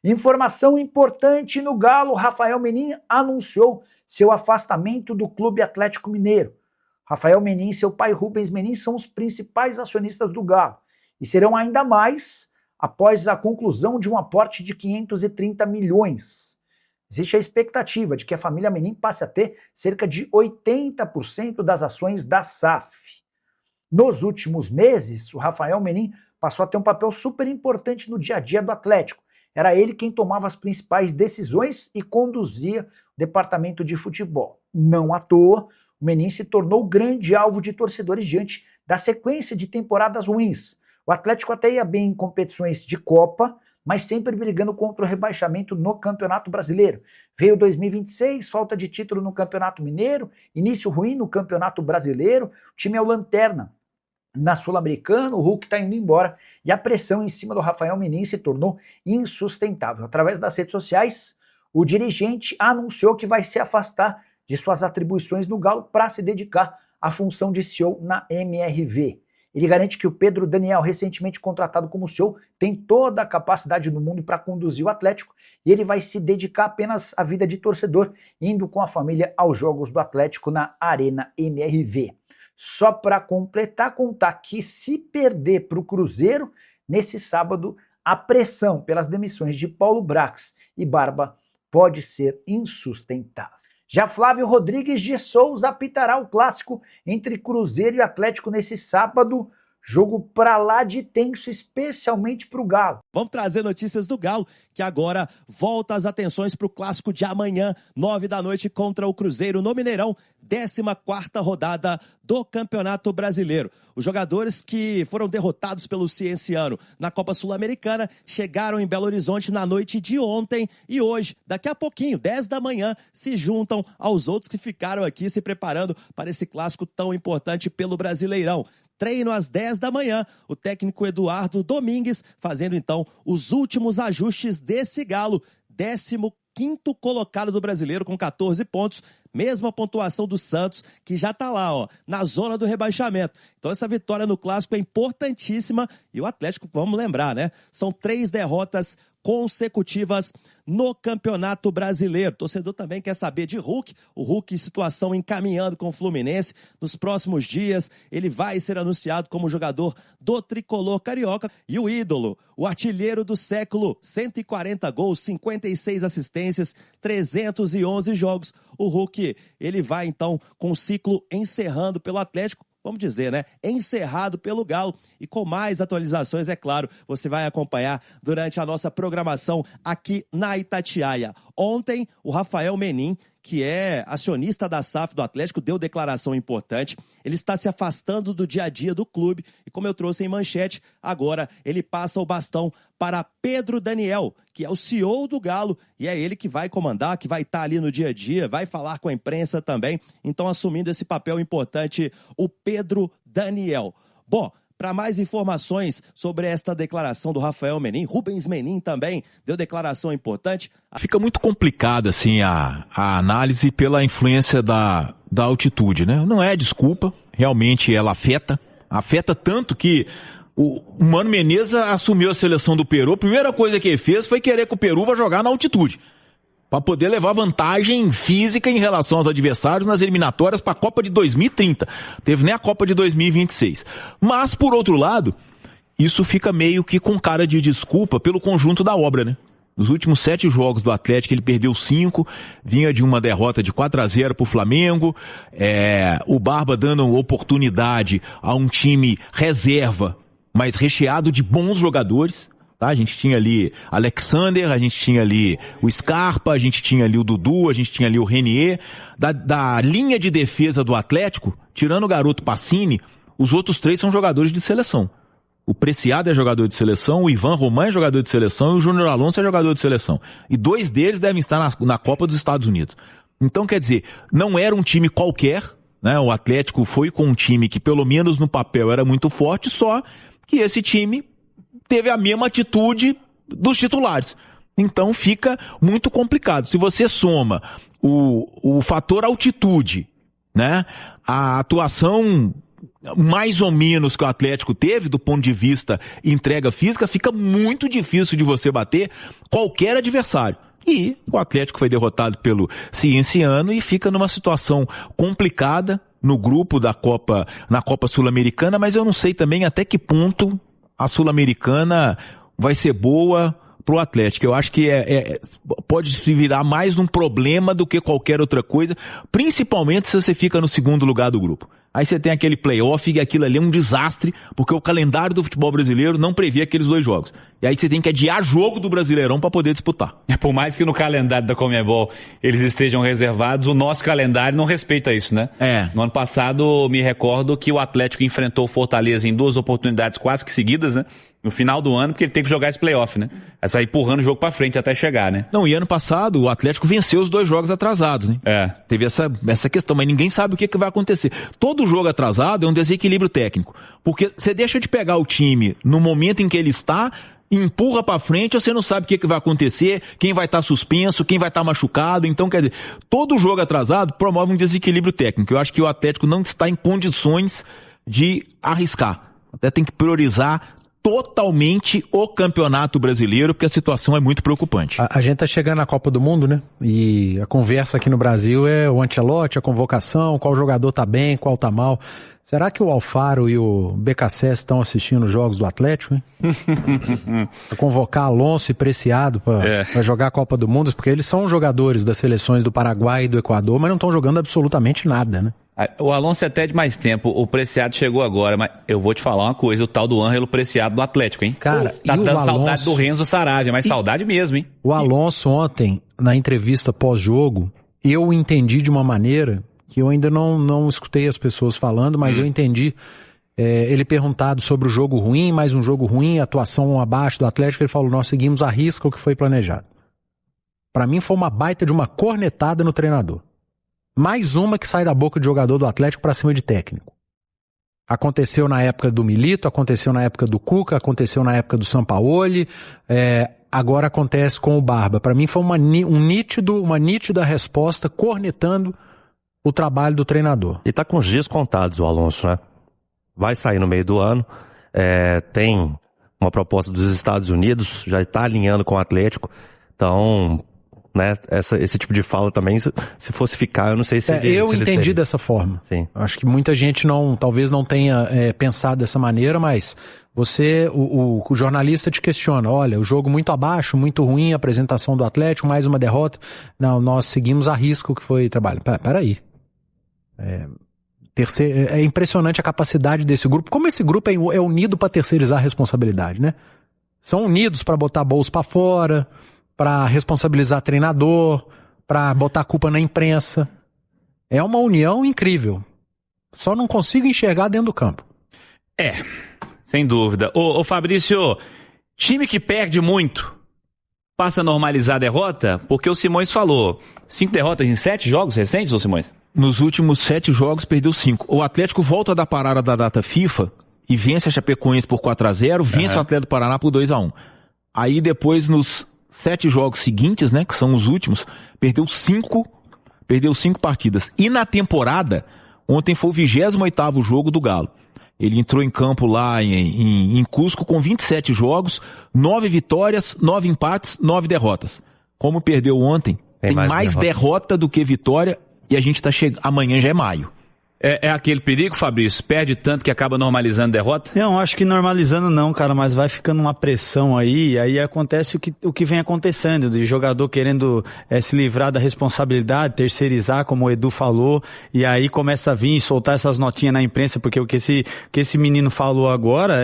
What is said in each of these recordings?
Informação importante no Galo, Rafael Menin anunciou seu afastamento do Clube Atlético Mineiro. Rafael Menin e seu pai Rubens Menin são os principais acionistas do Galo e serão ainda mais após a conclusão de um aporte de 530 milhões. Existe a expectativa de que a família Menin passe a ter cerca de 80% das ações da SAF. Nos últimos meses, o Rafael Menin passou a ter um papel super importante no dia a dia do Atlético. Era ele quem tomava as principais decisões e conduzia o departamento de futebol. Não à toa, o Menin se tornou grande alvo de torcedores diante da sequência de temporadas ruins. O Atlético até ia bem em competições de Copa, mas sempre brigando contra o rebaixamento no Campeonato Brasileiro. Veio 2026, falta de título no Campeonato Mineiro, início ruim no Campeonato Brasileiro, o time é o lanterna na Sul-Americana, o Hulk está indo embora e a pressão em cima do Rafael Menin se tornou insustentável. Através das redes sociais, o dirigente anunciou que vai se afastar de suas atribuições no Galo para se dedicar à função de CEO na MRV. Ele garante que o Pedro Daniel, recentemente contratado como CEO, tem toda a capacidade do mundo para conduzir o Atlético e ele vai se dedicar apenas à vida de torcedor, indo com a família aos jogos do Atlético na Arena MRV. Só para completar, contar que se perder para o Cruzeiro, nesse sábado, a pressão pelas demissões de Paulo Brax e Barba pode ser insustentável. Já Flávio Rodrigues de Souza apitará o clássico entre Cruzeiro e Atlético nesse sábado, jogo pra lá de tenso, especialmente pro Galo. Vamos trazer notícias do Galo, que agora volta as atenções para o clássico de amanhã, 9 da noite, contra o Cruzeiro no Mineirão, 14ª rodada do Campeonato Brasileiro. Os jogadores que foram derrotados pelo Cienciano na Copa Sul-Americana chegaram em Belo Horizonte na noite de ontem e hoje, daqui a pouquinho, 10 da manhã, se juntam aos outros que ficaram aqui se preparando para esse clássico tão importante pelo Brasileirão. Treino às 10 da manhã, o técnico Eduardo Domingues fazendo então os últimos ajustes desse Galo, 15º colocado do Brasileiro com 14 pontos, mesma pontuação do Santos, que já tá lá, ó, na zona do rebaixamento. Então essa vitória no Clássico é importantíssima e o Atlético, vamos lembrar, né? São 3 derrotas consecutivas no Campeonato Brasileiro. O torcedor também quer saber de Hulk. O Hulk em situação encaminhando com o Fluminense. Nos próximos dias ele vai ser anunciado como jogador do tricolor carioca. E o ídolo, o artilheiro do século, 140 gols, 56 assistências, 311 jogos. O Hulk, ele vai então com o ciclo encerrando pelo Atlético. Vamos dizer, né? Encerrado pelo Galo. E com mais atualizações, é claro, você vai acompanhar durante a nossa programação aqui na Itatiaia. Ontem, o Rafael Menin, que é acionista da SAF do Atlético, deu declaração importante. Ele está se afastando do dia a dia do clube e, como eu trouxe em manchete, agora ele passa o bastão para Pedro Daniel, que é o CEO do Galo, e é ele que vai comandar, que vai estar ali no dia a dia, vai falar com a imprensa também. Então, assumindo esse papel importante, o Pedro Daniel. Bom, para mais informações sobre esta declaração do Rafael Menin, Rubens Menin também deu declaração importante. Fica muito complicada assim, a análise pela influência da altitude, né? Não é desculpa, realmente ela afeta tanto que o Mano Menezes assumiu a seleção do Peru, a primeira coisa que ele fez foi querer que o Peru vá jogar na altitude, para poder levar vantagem física em relação aos adversários nas eliminatórias para a Copa de 2030. Teve nem a Copa de 2026. Mas, por outro lado, isso fica meio que com cara de desculpa pelo conjunto da obra, né? Nos últimos 7 jogos do Atlético, ele perdeu 5, vinha de uma derrota de 4-0 para o Flamengo, o Barba dando oportunidade a um time reserva, mas recheado de bons jogadores. Tá? A gente tinha ali Alexander, a gente tinha ali o Scarpa, a gente tinha ali o Dudu, a gente tinha ali o Renier. Da linha de defesa do Atlético, tirando o garoto Pacini, os outros 3 são jogadores de seleção. O Preciado é jogador de seleção, o Ivan Roman é jogador de seleção e o Júnior Alonso é jogador de seleção. E 2 deles devem estar na Copa dos Estados Unidos. Então, quer dizer, não era um time qualquer, né? O Atlético foi com um time que, pelo menos no papel, era muito forte, só que esse time teve a mesma atitude dos titulares. Então fica muito complicado. Se você soma o fator altitude, né, a atuação mais ou menos que o Atlético teve, do ponto de vista entrega física, fica muito difícil de você bater qualquer adversário. E o Atlético foi derrotado pelo Cienciano e fica numa situação complicada no grupo na Copa Sul-Americana, mas eu não sei também até que ponto a Sul-Americana vai ser boa pro Atlético. Eu acho que pode se virar mais um problema do que qualquer outra coisa, principalmente se você fica no segundo lugar do grupo. Aí você tem aquele playoff e aquilo ali é um desastre, porque o calendário do futebol brasileiro não previa aqueles 2 jogos. E aí você tem que adiar jogo do Brasileirão para poder disputar. Por mais que no calendário da Conmebol eles estejam reservados, o nosso calendário não respeita isso, né? No ano passado, me recordo que o Atlético enfrentou o Fortaleza em 2 oportunidades quase que seguidas, né? No final do ano, porque ele teve que jogar esse playoff, né? Vai sair empurrando o jogo pra frente até chegar, né? Não, e ano passado o Atlético venceu os 2 jogos atrasados, né? Teve essa questão, mas ninguém sabe o que vai acontecer. Todo jogo atrasado é um desequilíbrio técnico, porque você deixa de pegar o time no momento em que ele está, empurra pra frente, você não sabe o que vai acontecer, quem vai estar suspenso, quem vai estar machucado. Então, quer dizer, todo jogo atrasado promove um desequilíbrio técnico. Eu acho que o Atlético não está em condições de arriscar. Até tem que priorizar totalmente o Campeonato Brasileiro, porque a situação é muito preocupante. A gente tá chegando na Copa do Mundo, né? E a conversa aqui no Brasil é o Ancelotti, a convocação, qual jogador tá bem, qual tá mal. Será que o Alfaro e o BKSS estão assistindo os jogos do Atlético, hein? Pra convocar Alonso e Preciado pra jogar a Copa do Mundo, porque eles são jogadores das seleções do Paraguai e do Equador, mas não estão jogando absolutamente nada, né? O Alonso é até de mais tempo, o Preciado chegou agora, mas eu vou te falar uma coisa, o tal do Ângelo Preciado do Atlético, hein? Cara, tá dando Alonso... saudade do Renzo Saravia, mas saudade mesmo, hein? O Alonso ontem, na entrevista pós-jogo, eu entendi de uma maneira que eu ainda não escutei as pessoas falando, mas eu entendi, ele perguntado sobre o jogo ruim, mais um jogo ruim, atuação abaixo do Atlético, ele falou, nós seguimos à risca o que foi planejado. Pra mim foi uma baita de uma cornetada no treinador. Mais uma que sai da boca de jogador do Atlético pra cima de técnico. Aconteceu na época do Milito, aconteceu na época do Cuca, aconteceu na época do Sampaoli, agora acontece com o Barba. Pra mim foi uma nítida resposta cornetando o trabalho do treinador. E tá com os dias contados o Alonso, né? Vai sair no meio do ano, tem uma proposta dos Estados Unidos, já está alinhando com o Atlético, então, né, esse tipo de fala também, se fosse ficar, eu não sei se eu entendi dessa forma. Sim. Acho que muita gente talvez não tenha pensado dessa maneira, mas o jornalista te questiona, olha, o jogo muito abaixo, muito ruim, a apresentação do Atlético, mais uma derrota. Não, nós seguimos a risco que foi trabalho. Peraí. É impressionante a capacidade desse grupo. Como esse grupo é unido para terceirizar a responsabilidade, né? São unidos para botar bolso para fora, para responsabilizar treinador, para botar a culpa na imprensa. É uma união incrível. Só não consigo enxergar dentro do campo. Sem dúvida. Ô Fabrício, time que perde muito passa a normalizar a derrota? Porque o Simões falou, 5 derrotas em 7 jogos recentes, ô Simões? Nos últimos 7 jogos, perdeu 5. O Atlético volta da parada da data FIFA e vence a Chapecoense por 4-0, vence o Atlético do Paraná por 2-1. Aí depois, nos 7 jogos seguintes, né, que são os últimos, perdeu 5 partidas. E na temporada, ontem foi o 28º jogo do Galo. Ele entrou em campo lá em Cusco com 27 jogos, 9 vitórias, 9 empates, 9 derrotas. Como perdeu ontem, tem mais derrota do que vitória. E a gente tá chegando, amanhã já é maio. É aquele perigo, Fabrício? Perde tanto que acaba normalizando a derrota? Não, acho que normalizando não, cara, mas vai ficando uma pressão aí acontece o que vem acontecendo, de jogador querendo se livrar da responsabilidade, terceirizar, como o Edu falou, e aí começa a vir e soltar essas notinhas na imprensa, porque o que esse menino falou agora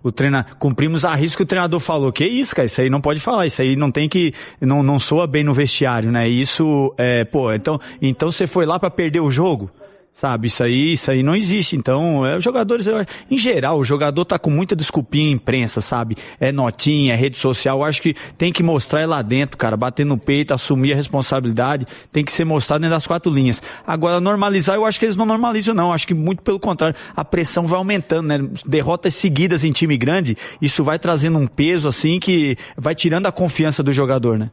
o treinador, cumprimos a risco que o treinador falou. Que isso, cara, isso aí não pode falar, isso aí não tem que, não soa bem no vestiário, né, isso, então você foi lá pra perder o jogo? Sabe, isso aí não existe. Então, os jogadores, em geral, o jogador tá com muita desculpinha em imprensa, sabe? É notinha, é rede social. Eu acho que tem que mostrar lá dentro, cara, bater no peito, assumir a responsabilidade, tem que ser mostrado dentro das 4 linhas. Agora, normalizar, eu acho que eles não normalizam, não. Eu acho que muito pelo contrário, a pressão vai aumentando, né? Derrotas seguidas em time grande, isso vai trazendo um peso, assim, que vai tirando a confiança do jogador, né?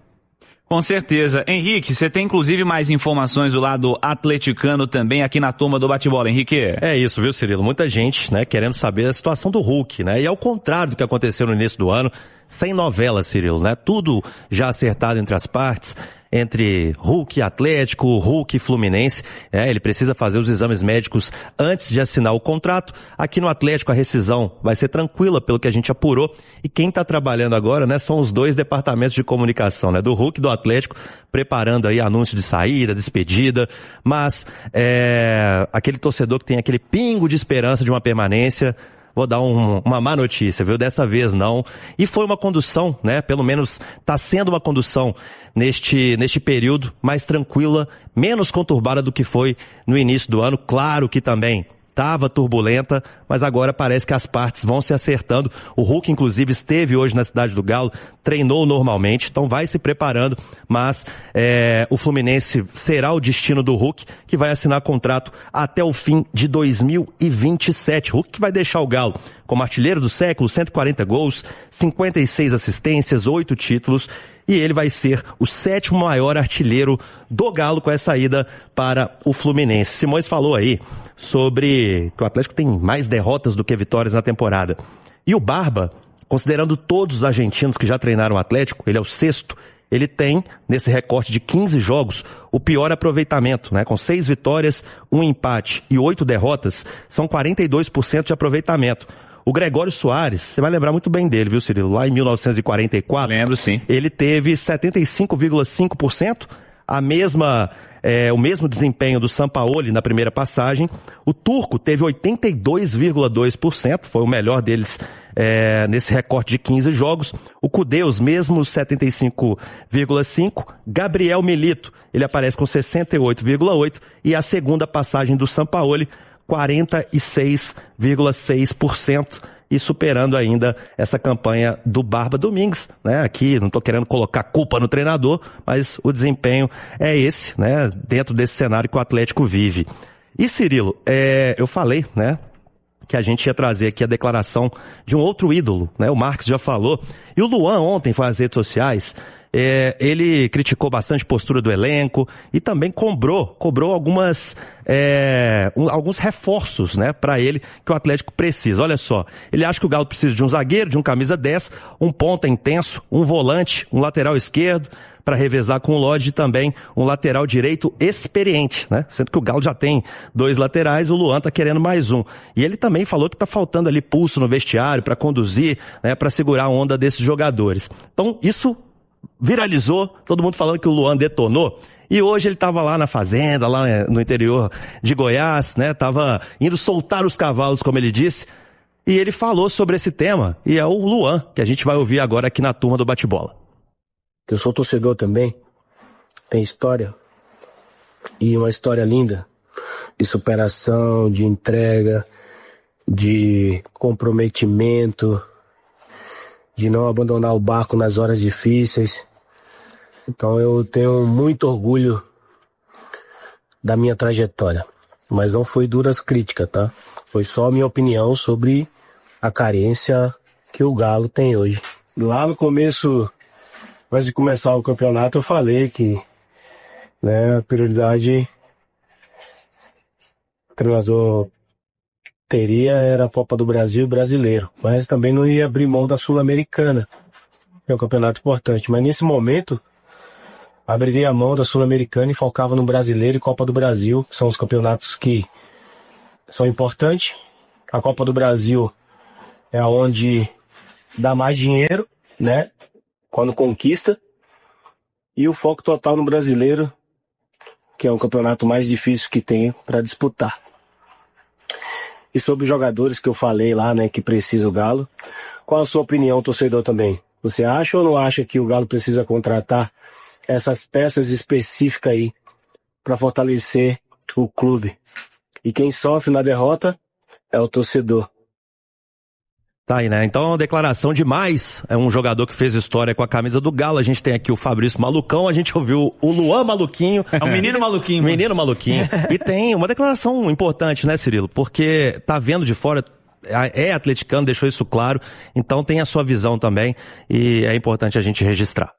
Com certeza. Henrique, você tem inclusive mais informações do lado atleticano também aqui na turma do bate-bola, Henrique. É isso, viu, Cirilo? Muita gente, né, querendo saber a situação do Hulk, né? E ao contrário do que aconteceu no início do ano, sem novela, Cirilo, né? Tudo já acertado entre as partes, entre Hulk e Atlético, Hulk e Fluminense. Ele precisa fazer os exames médicos antes de assinar o contrato. Aqui no Atlético a rescisão vai ser tranquila, pelo que a gente apurou. E quem está trabalhando agora, né, são os dois departamentos de comunicação, né, do Hulk e do Atlético, preparando aí anúncio de saída, despedida. Mas aquele torcedor que tem aquele pingo de esperança de uma permanência, vou dar uma má notícia, viu? Dessa vez não. E foi uma condução, né? Pelo menos está sendo uma condução neste período mais tranquila, menos conturbada do que foi no início do ano. Claro que também estava turbulenta, mas agora parece que as partes vão se acertando. O Hulk, inclusive, esteve hoje na Cidade do Galo, treinou normalmente, então vai se preparando, mas o Fluminense será o destino do Hulk, que vai assinar contrato até o fim de 2027. Hulk que vai deixar o Galo como artilheiro do século, 140 gols, 56 assistências, 8 títulos, e ele vai ser o 7º maior artilheiro do Galo com essa ida para o Fluminense. Simões falou aí sobre que o Atlético tem mais derrotas do que vitórias na temporada. E o Barba, considerando todos os argentinos que já treinaram o Atlético, ele é o 6º, ele tem, nesse recorte de 15 jogos, o pior aproveitamento, né? Com 6 vitórias, 1 empate e 8 derrotas, são 42% de aproveitamento. O Gregório Soares, você vai lembrar muito bem dele, viu, Cirilo? Lá em 1944. Lembro, sim. Ele teve 75,5%, o mesmo desempenho do Sampaoli na primeira passagem. O Turco teve 82,2%, foi o melhor deles nesse recorte de 15 jogos. O Cudê, os mesmos 75,5%. Gabriel Milito, ele aparece com 68,8%. E a segunda passagem do Sampaoli, 46,6%, e superando ainda essa campanha do Barba Domingues, né? Aqui não estou querendo colocar culpa no treinador, mas o desempenho é esse, né? Dentro desse cenário que o Atlético vive. E Cirilo, eu falei, né, que a gente ia trazer aqui a declaração de um outro ídolo, né? O Marcos já falou. E o Luan ontem foi às redes sociais. Ele criticou bastante a postura do elenco e também cobrou alguns reforços, né, para ele, que o Atlético precisa. Olha só, ele acha que o Galo precisa de um zagueiro, de um camisa 10, um ponta intenso, um volante, um lateral esquerdo para revezar com o Lodge e também um lateral direito experiente, né? Sendo que o Galo já tem 2 laterais, o Luan tá querendo mais um. E ele também falou que tá faltando ali pulso no vestiário para conduzir, né, para segurar a onda desses jogadores. Então, isso viralizou, todo mundo falando que o Luan detonou. E hoje ele estava lá na fazenda, lá no interior de Goiás, né? Tava indo soltar os cavalos, como ele disse. E ele falou sobre esse tema. E é o Luan que a gente vai ouvir agora aqui na turma do bate-bola. Eu sou torcedor também. Tem história. E uma história linda. De superação, de entrega, de comprometimento, de não abandonar o barco nas horas difíceis. Então eu tenho muito orgulho da minha trajetória. Mas não foi duras críticas, tá? Foi só a minha opinião sobre a carência que o Galo tem hoje. Lá no começo, antes de começar o campeonato, eu falei que, né, a prioridade o treinador teria era a Copa do Brasil e Brasileiro, mas também não ia abrir mão da Sul-Americana, que é um campeonato importante. Mas nesse momento, abriria a mão da Sul-Americana e focava no Brasileiro e Copa do Brasil, que são os campeonatos que são importantes. A Copa do Brasil é onde dá mais dinheiro, né, quando conquista, e o foco total no Brasileiro, que é um campeonato mais difícil que tem para disputar. E sobre os jogadores que eu falei lá, né, que precisa o Galo, qual a sua opinião, torcedor, também? Você acha ou não acha que o Galo precisa contratar essas peças específicas aí para fortalecer o clube? E quem sofre na derrota é o torcedor. Tá aí, né? Então, declaração demais. É um jogador que fez história com a camisa do Galo. A gente tem aqui o Fabrício Malucão, a gente ouviu o Luan Maluquinho. É o menino maluquinho. Menino Maluquinho. E tem uma declaração importante, né, Cirilo? Porque tá vendo de fora, é atleticano, deixou isso claro. Então tem a sua visão também e é importante a gente registrar.